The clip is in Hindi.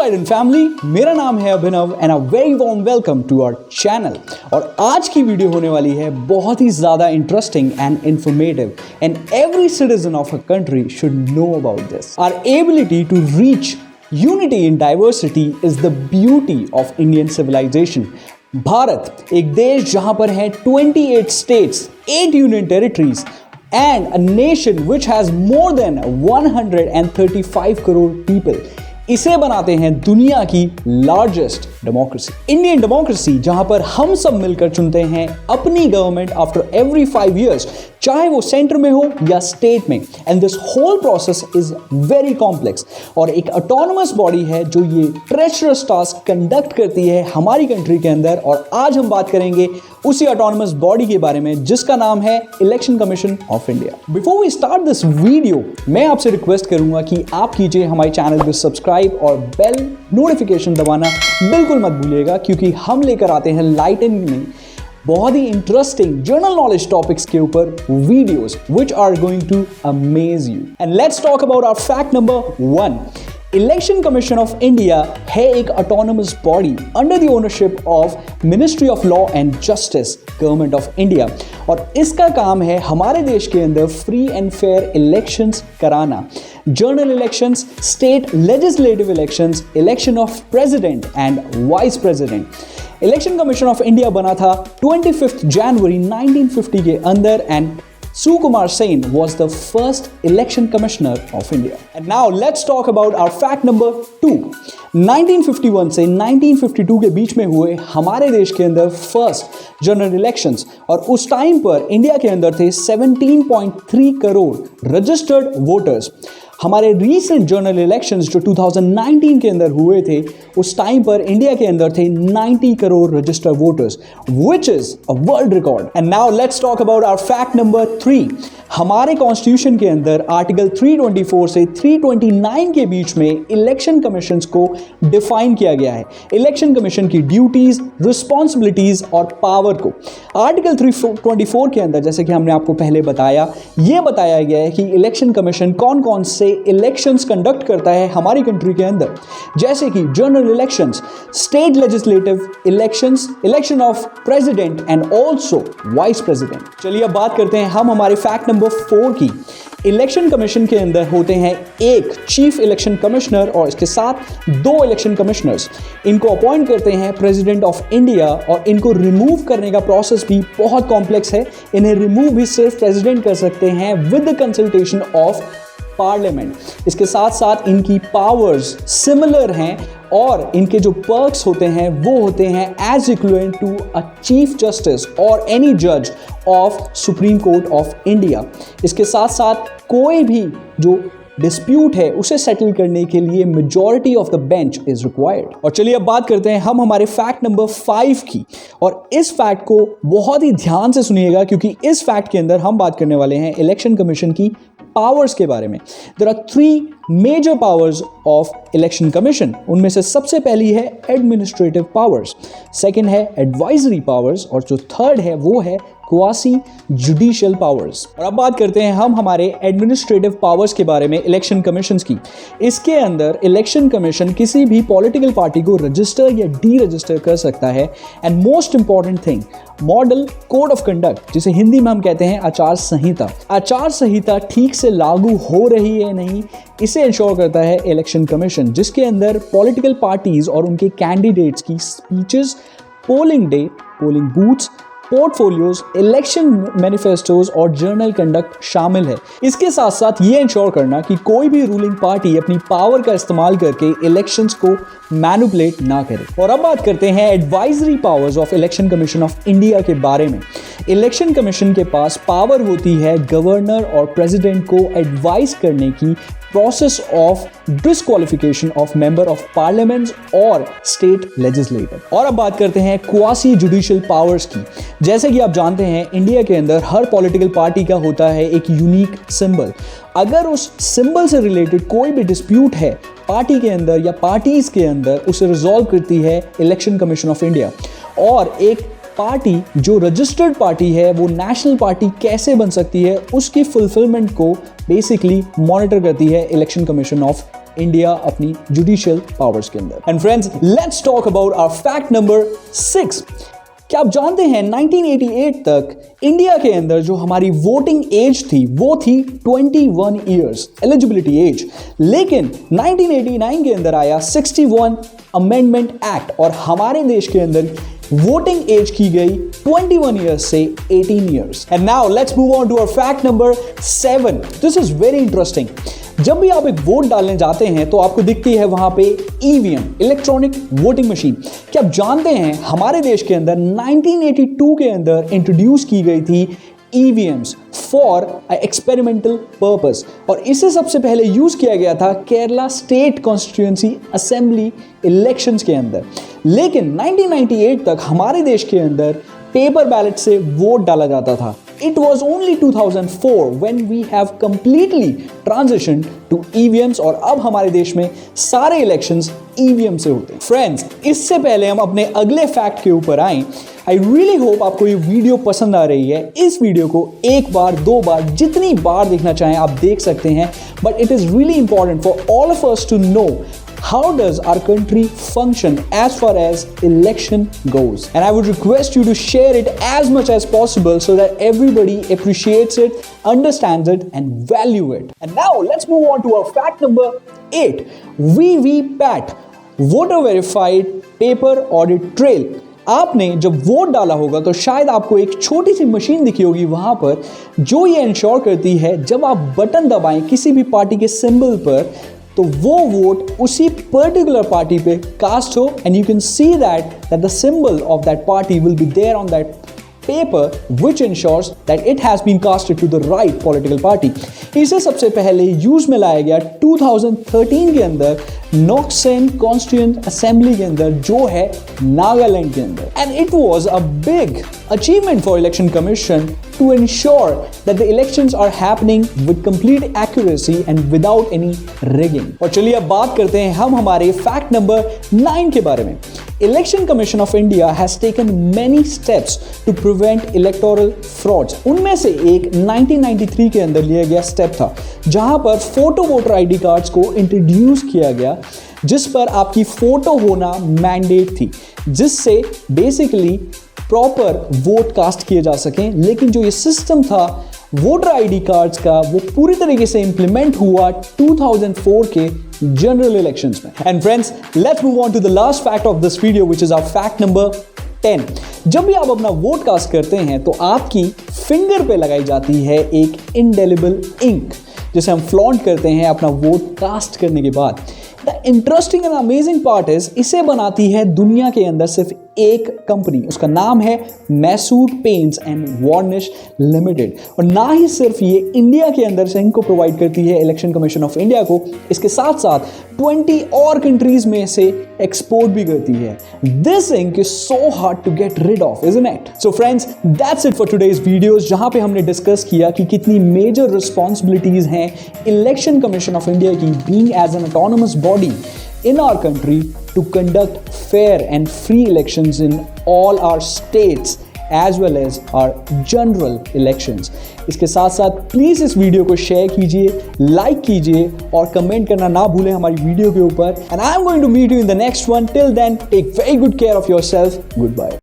ऑलराइट एंड फैमिली, मेरा नाम है Abhinav and a very warm welcome to our channel. और आज की वीडियो होने वाली है बहुत ही ज़्यादा interesting and informative and every citizen of a country should know about this. Our ability to reach unity in diversity is the beauty of Indian civilisation. Bharat एक देश जहां पर है 28 states, 8 union territories and a nation which has more than 135 crore people, इसे बनाते हैं दुनिया की लार्जेस्ट डेमोक्रेसी। इंडियन डेमोक्रेसी जहां पर हम सब मिलकर चुनते हैं अपनी गवर्नमेंट आफ्टर एवरी 5 years, चाहे वो सेंटर में हो या स्टेट में, and this whole process is very complex. और एक ऑटोनमस बॉडी है जो ये ट्रेचरस टास्क कंडक्ट करती है हमारी कंट्री के अंदर। और आज हम बात करेंगे उसी ऑटोनमस बॉडी के बारे में जिसका नाम है election commission of India. Before we start this video, मैं आपसे रिक्वेस्ट करूंगा कि आप कीजिए हमारे चैनल को सब्सक्राइब और बेल नोटिफिकेशन दबाना बिल्कुल मत भूलिएगा, क्योंकि हम लेकर आते हैं लाइटनिंग बहुत ही इंटरेस्टिंग जनरल नॉलेज टॉपिक्स के ऊपर videos which are going to amaze you. And let's talk about our fact number 1। Election commission of India है एक autonomous body under the ownership of ministry of law and justice, government of India. और इसका काम है हमारे देश के अंदर फ्री एंड फेयर इलेक्शंस कराना, general elections, state legislative elections, election of president and vice president. Election commission of India बना था 25 जनवरी 1950 के अंदर and Sukumar Sen was the first election commissioner of India. And now let's talk about our fact number 2. 1951 से 1952 के बीच में हुए हमारे देश के अंदर फर्स्ट जनरल इलेक्शंस, और उस टाइम पर इंडिया के अंदर थे 17.3 करोड़ रजिस्टर्ड वोटर्स। हमारे रीसेंट जनरल इलेक्शंस जो 2019 के अंदर हुए थे, उस टाइम पर इंडिया के अंदर थे 90 crore registered voters, which is a world record. And now let's talk about our fact number 3। हमारे कॉन्स्टिट्यूशन के अंदर आर्टिकल 324 से 329 के बीच में इलेक्शन कमीशंस को डिफाइन किया गया है, इलेक्शन कमीशन की ड्यूटीज, रिस्पॉन्सिबिलिटीज और पावर को। आर्टिकल 324 के अंदर, जैसे कि हमने आपको पहले बताया, यह बताया गया है कि इलेक्शन कमीशन कौन कौन से इलेक्शंस कंडक्ट करता है हमारी कंट्री के अंदर, जैसे कि general elections, state legislative elections, election of president and also vice president. चलिए अब बात करते हैं हम हमारे फैक्ट नंबर 4 की। इलेक्शन कमीशन के अंदर होते हैं एक चीफ इलेक्शन कमिश्नर और इसके साथ 2 इलेक्शन कमिश्नर्स। इनको अपॉइंट करते हैं प्रेसिडेंट ऑफ इंडिया, और इनको रिमूव करने का प्रोसेस भी बहुत कॉम्प्लेक्स है। इन्हें रिमूव भी सिर्फ प्रेसिडेंट कर सकते हैं with the consultation of parliament. इसके साथ साथ इनकी पावर्स सिमिलर हैं और इनके जो पर्क्स होते हैं वो होते हैं as equivalent to a chief justice और एनी जज of supreme court of India. इसके साथ साथ कोई भी जो डिस्प्यूट है उसे सेटल करने के लिए majority of the bench is required. और चलिए अब बात करते हैं हम हमारे फैक्ट नंबर 5 की। और इस फैक्ट को बहुत ही ध्यान से सुनिएगा, क्योंकि इस फैक्ट के अंदर हम बात करने वाले हैं इलेक्शन कमीशन की पावर्स के बारे में। There are 3 major powers of election commission. उनमें से सबसे पहली है एडमिनिस्ट्रेटिव पावर्स, सेकंड है एडवाइजरी पावर्स, और जो थर्ड है वो है क्वासी जुडिशियल पावर्स। और अब बात करते हैं हम हमारे एडमिनिस्ट्रेटिव पावर्स के बारे में इलेक्शन कमीशंस की। इसके अंदर इलेक्शन कमीशन किसी भी पॉलिटिकल पार्टी को रजिस्टर या डी रजिस्टर कर सकता है। And most important thing, model code of conduct, जिसे हिंदी में हम कहते हैं आचार संहिता। आचार संहिता ठीक से लागू हो रही है नहीं, इसे इंश्योर करता है इलेक्शन कमीशन, जिसके अंदर पॉलिटिकल पार्टीज और उनके कैंडिडेट्स की speeches, polling day, polling booths, portfolios, election manifestos और जर्नल कंडक्ट शामिल है। इसके साथ साथ ये इंश्योर करना कि कोई भी रूलिंग पार्टी अपनी पावर का इस्तेमाल करके इलेक्शंस को मैनिपुलेट ना करे। और अब बात करते हैं advisory powers of election commission of India के बारे में। इलेक्शन कमीशन के पास पावर होती है गवर्नर और प्रेसिडेंट को एडवाइस करने की process of disqualification of member of parliament और स्टेट लेजिस्लेटर। और अब बात करते हैं क्वासी जुडिशियल पावर्स की। जैसे कि आप जानते हैं, इंडिया के अंदर हर पॉलिटिकल पार्टी का होता है एक यूनिक सिंबल। अगर उस सिंबल से रिलेटेड कोई भी डिस्प्यूट है पार्टी के अंदर या पार्टीज के अंदर, उसे रिजॉल्व करती है इलेक्शन कमीशन ऑफ इंडिया। और एक पार्टी जो रजिस्टर्ड पार्टी है वो नेशनल पार्टी कैसे बन सकती है उसकी फुलफिलमेंट को बेसिकली मॉनिटर करती है इलेक्शन कमीशन ऑफ इंडिया अपनी जुडिशियल पावर्स के अंदर। And friends, let's talk about our fact number 6। क्या आप जानते हैं 1988 तक इंडिया के अंदर जो हमारी वोटिंग एज थी वो थी 21 इयर्स एलिजिबिलिटी एज, लेकिन 1989 के अंदर आया 61 अमेंडमेंट एक्ट और हमारे देश के अंदर वोटिंग एज की गई 21 इयर्स से 18 years. And now let's move on to our fact number 7। This is very interesting. जब भी आप एक वोट डालने जाते हैं तो आपको दिखती है वहां पे ईवीएम, इलेक्ट्रॉनिक वोटिंग मशीन। क्या आप जानते हैं हमारे देश के अंदर 1982 के अंदर इंट्रोड्यूस की गई थी ईवीएम्स फॉर एक्सपेरिमेंटल पर्पस, और इसे सबसे पहले यूज किया गया था Kerala state constituency assembly elections के अंदर। लेकिन 1998 तक हमारे देश के अंदर पेपर बैलेट से वोट डाला जाता था। It was only 2004 when we have completely transitioned to EVMs और अब हमारे देश में सारे इलेक्शंस EVM से होते हैं। फ्रेंड्स, इससे पहले हम अपने अगले फैक्ट के ऊपर आएं, आई रियली होप आपको ये वीडियो पसंद आ रही है। इस वीडियो को एक बार, दो बार, जितनी बार देखना चाहें आप देख सकते हैं, but it is really important for all of us to know how does our country function as far as election goes, and I would request you to share it as much as possible so that everybody appreciates it, understands it and value it. And now let's move on to our fact number 8, VVPAT, voter verified paper audit trail। आपने जब वोट डाला होगा तो शायद आपको एक छोटी सी मशीन दिखी होगी वहां पर, जो ये इंश्योर करती है जब आप बटन दबाएं किसी भी पार्टी के सिंबल पर तो वो वोट उसी पर्टिकुलर पार्टी पे कास्ट हो, and you can see that the symbol of that party will be there on that paper which ensures that it has been casted to the right political party। इसे सबसे पहले यूज में लाया गया 2013 के अंदर नॉक्सेन कॉन्स्टिट्यूएंट असेंबली के अंदर जो है नागालैंड के अंदर, and it was a big achievement for election commission to ensure that the elections are happening with complete accuracy and without any rigging। और चलिए अब बात करते हैं हम हमारे फैक्ट नंबर 9 के बारे में। Election Commission of India has taken many steps to prevent electoral frauds। उनमें से एक 1993 के अंदर लिया गया स्टेप था जहां पर फोटो वोटर आईडी कार्ड्स को इंट्रोड्यूस किया गया, जिस पर आपकी फोटो होना मैंडेट थी, जिससे बेसिकली प्रॉपर वोट कास्ट किए जा सकें। लेकिन जो ये सिस्टम था वोटर आईडी कार्ड्स का वो पूरी तरीके से इंप्लीमेंट हुआ 2004 के जनरल इलेक्शंस में। And friends, let's move on to the last fact of this video which is our fact number 10। जब भी आप अपना वोट कास्ट करते हैं तो आपकी फिंगर पे लगाई जाती है एक इंडेलिबल इंक, जिसे हम फ्लॉन्ट करते हैं अपना वोट कास्ट करने के बाद। The interesting and amazing part is इसे बनाती है दुनिया के अंदर सिर्फ एक कंपनी, उसका नाम है Mysore paints and varnish limited. और ना ही सिर्फ ये इंडिया के अंदर से इनको प्रोवाइड करती है इलेक्शन कमीशन ऑफ इंडिया को, इसके साथ साथ 20 और कंट्रीज में से एक्सपोर्ट भी करती है। This ink is so hard to get rid of, isn't it? So friends, that's it for today's videos, जहां पे हमने डिस्कस किया कि कितनी मेजर रिस्पॉन्सिबिलिटीज हैं इलेक्शन कमीशन ऑफ इंडिया की, being as an autonomous body in our country to conduct fair and free elections in all our states as well as our general elections। इसके साथ साथ प्लीज़ इस वीडियो को शेयर कीजिए, लाइक कीजिए और कमेंट करना ना भूलें हमारी वीडियो के ऊपर। And I am going to meet you in the next one. Till then, take very good care of yourself. Good bye.